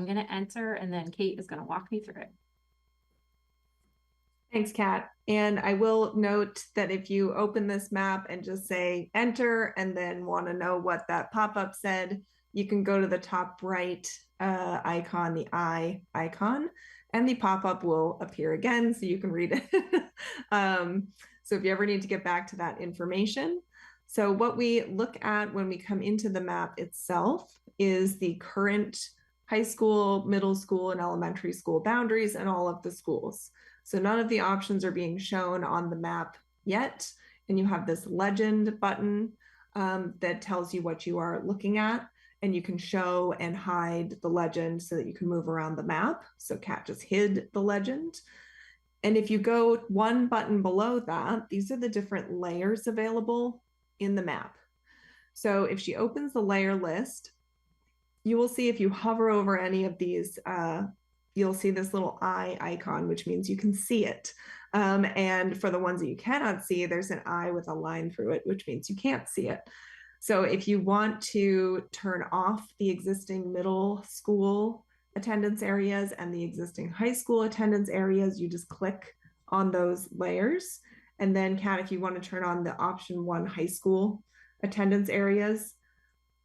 I'm going to enter, and then Kate is going to walk me through it. Thanks, Kat. And I will note that if you open this map and just say enter and then want to know what that pop-up said, you can go to the top right icon, the eye icon, and the pop-up will appear again so you can read it. So if you ever need to get back to that information. So what we look at when we come into the map itself is the current high school, middle school, and elementary school boundaries and all of the schools. So none of the options are being shown on the map yet. And you have this legend button that tells you what you are looking at. And you can show and hide the legend so that you can move around the map. So Kat just hid the legend. And if you go one button below that, these are the different layers available in the map. So if she opens the layer list, you will see if you hover over any of these, you'll see this little eye icon, which means you can see it. And for the ones that you cannot see, there's an eye with a line through it, which means you can't see it. So if you want to turn off the existing middle school attendance areas and the existing high school attendance areas, you just click on those layers. And then, Kat, if you want to turn on the option 1 high school attendance areas,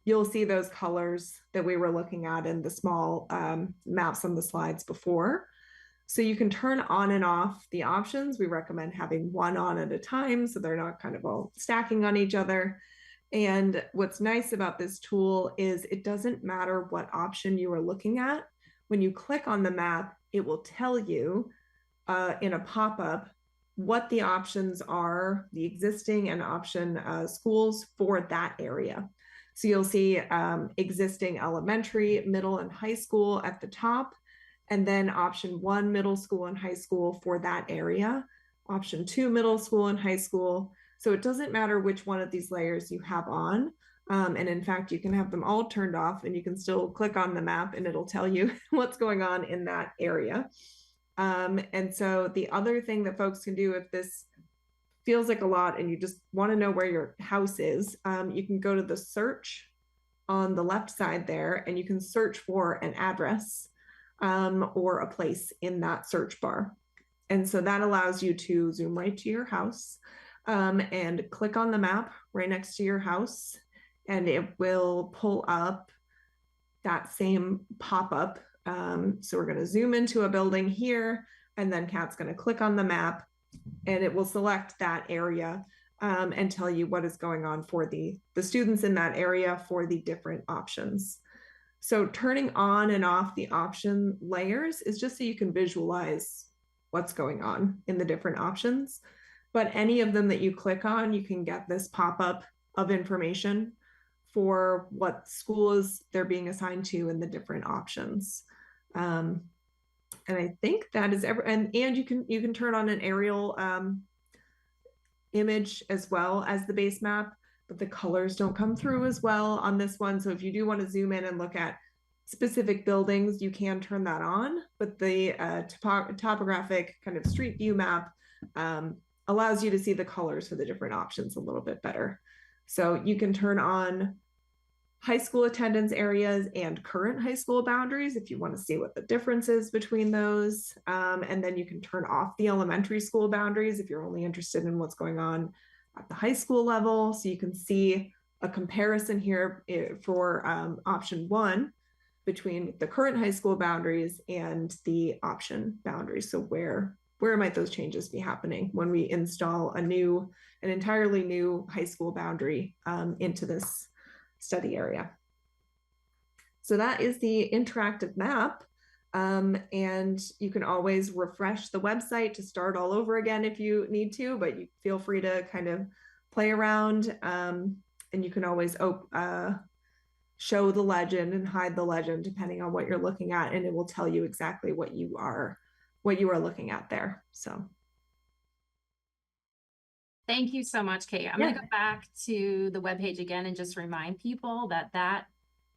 you'll see those colors that we were looking at in the small maps on the slides before. So you can turn on and off the options. We recommend having one on at a time so they're not kind of all stacking on each other. And what's nice about this tool is it doesn't matter what option you are looking at. When you click on the map, it will tell you in a pop-up what the options are, the existing and option schools for that area. So you'll see existing elementary, middle, and high school at the top, and then option 1 middle school and high school for that area, option 2 middle school and high school. So it doesn't matter which one of these layers you have on. And in fact, you can have them all turned off and you can still click on the map and it'll tell you what's going on in that area. And so the other thing that folks can do if this feels like a lot and you just want to know where your house is, you can go to the search on the left side there and you can search for an address or a place in that search bar. And so that allows you to zoom right to your house and click on the map right next to your house, and it will pull up that same pop-up. So we're going to zoom into a building here, and then Kat's going to click on the map, and it will select that area and tell you what is going on for the students in that area for the different options. So turning on and off the option layers is just so you can visualize what's going on in the different options. But any of them that you click on, you can get this pop-up of information for what schools they're being assigned to and the different options. And I think that is and you can turn on an aerial image as well as the base map, but the colors don't come through as well on this one. So if you do want to zoom in and look at specific buildings, you can turn that on, but the topographic kind of street view map allows you to see the colors for the different options a little bit better. So you can turn on high school attendance areas and current high school boundaries if you want to see what the difference is between those. And then you can turn off the elementary school boundaries if you're only interested in what's going on at the high school level. So you can see a comparison here for option 1 between the current high school boundaries and the option boundaries. So where might those changes be happening when we install an entirely new high school boundary into this study area. So that is the interactive map. And you can always refresh the website to start all over again if you need to, but you feel free to kind of play around. And you can always show the legend and hide the legend depending on what you're looking at, and it will tell you exactly what you are looking at there. So thank you so much, Kate. I'm going to go back to the webpage again and just remind people that that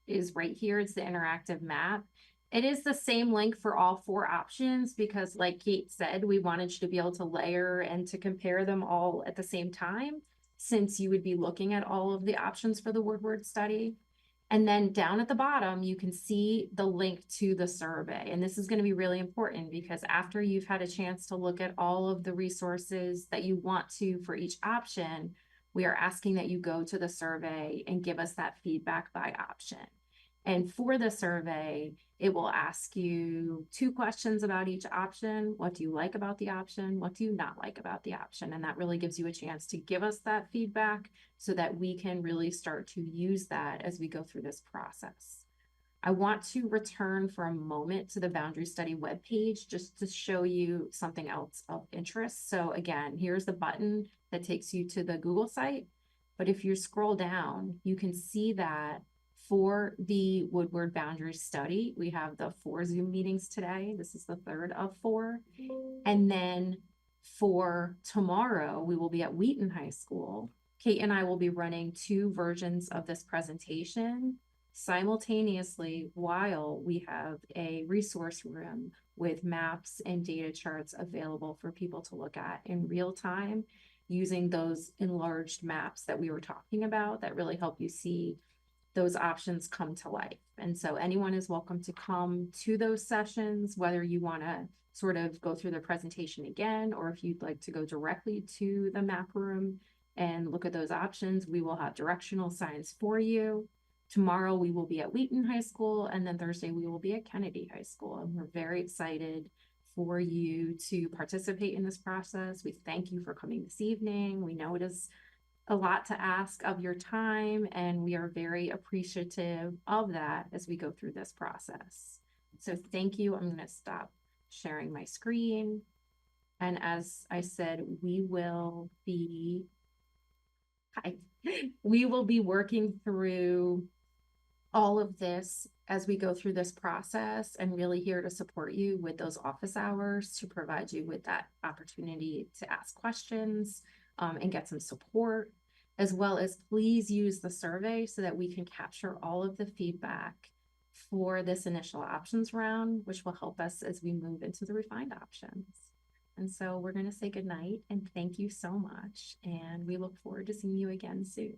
is right here. It's the interactive map. It is the same link for all 4 options because, like Kate said, we wanted you to be able to layer and to compare them all at the same time, since you would be looking at all of the options for the Woodward study. And then down at the bottom, you can see the link to the survey. And this is going to be really important because after you've had a chance to look at all of the resources that you want to for each option, we are asking that you go to the survey and give us that feedback by option. And for the survey, it will ask you 2 questions about each option. What do you like about the option? What do you not like about the option? And that really gives you a chance to give us that feedback so that we can really start to use that as we go through this process. I want to return for a moment to the boundary study webpage just to show you something else of interest. So again, here's the button that takes you to the Google site. But if you scroll down, you can see that for the Woodward boundary study, we have the 4 Zoom meetings today. This is the 3rd of 4. And then for tomorrow, we will be at Wheaton High School. Kate and I will be running 2 versions of this presentation simultaneously while we have a resource room with maps and data charts available for people to look at in real time using those enlarged maps that we were talking about that really help you see those options come to life. And so anyone is welcome to come to those sessions, whether you want to sort of go through the presentation again, or if you'd like to go directly to the map room and look at those options, we will have directional signs for you. Tomorrow we will be at Wheaton High School, and then Thursday we will be at Kennedy High School. And we're very excited for you to participate in this process. We thank you for coming this evening. We know it is a lot to ask of your time, and we are very appreciative of that as we go through this process. So thank you. I'm going to stop sharing my screen. And as I said, we will be working through all of this as we go through this process, and really here to support you with those office hours to provide you with that opportunity to ask questions and get some support, as well as please use the survey so that we can capture all of the feedback for this initial options round, which will help us as we move into the refined options. And so we're going to say goodnight and thank you so much. And we look forward to seeing you again soon.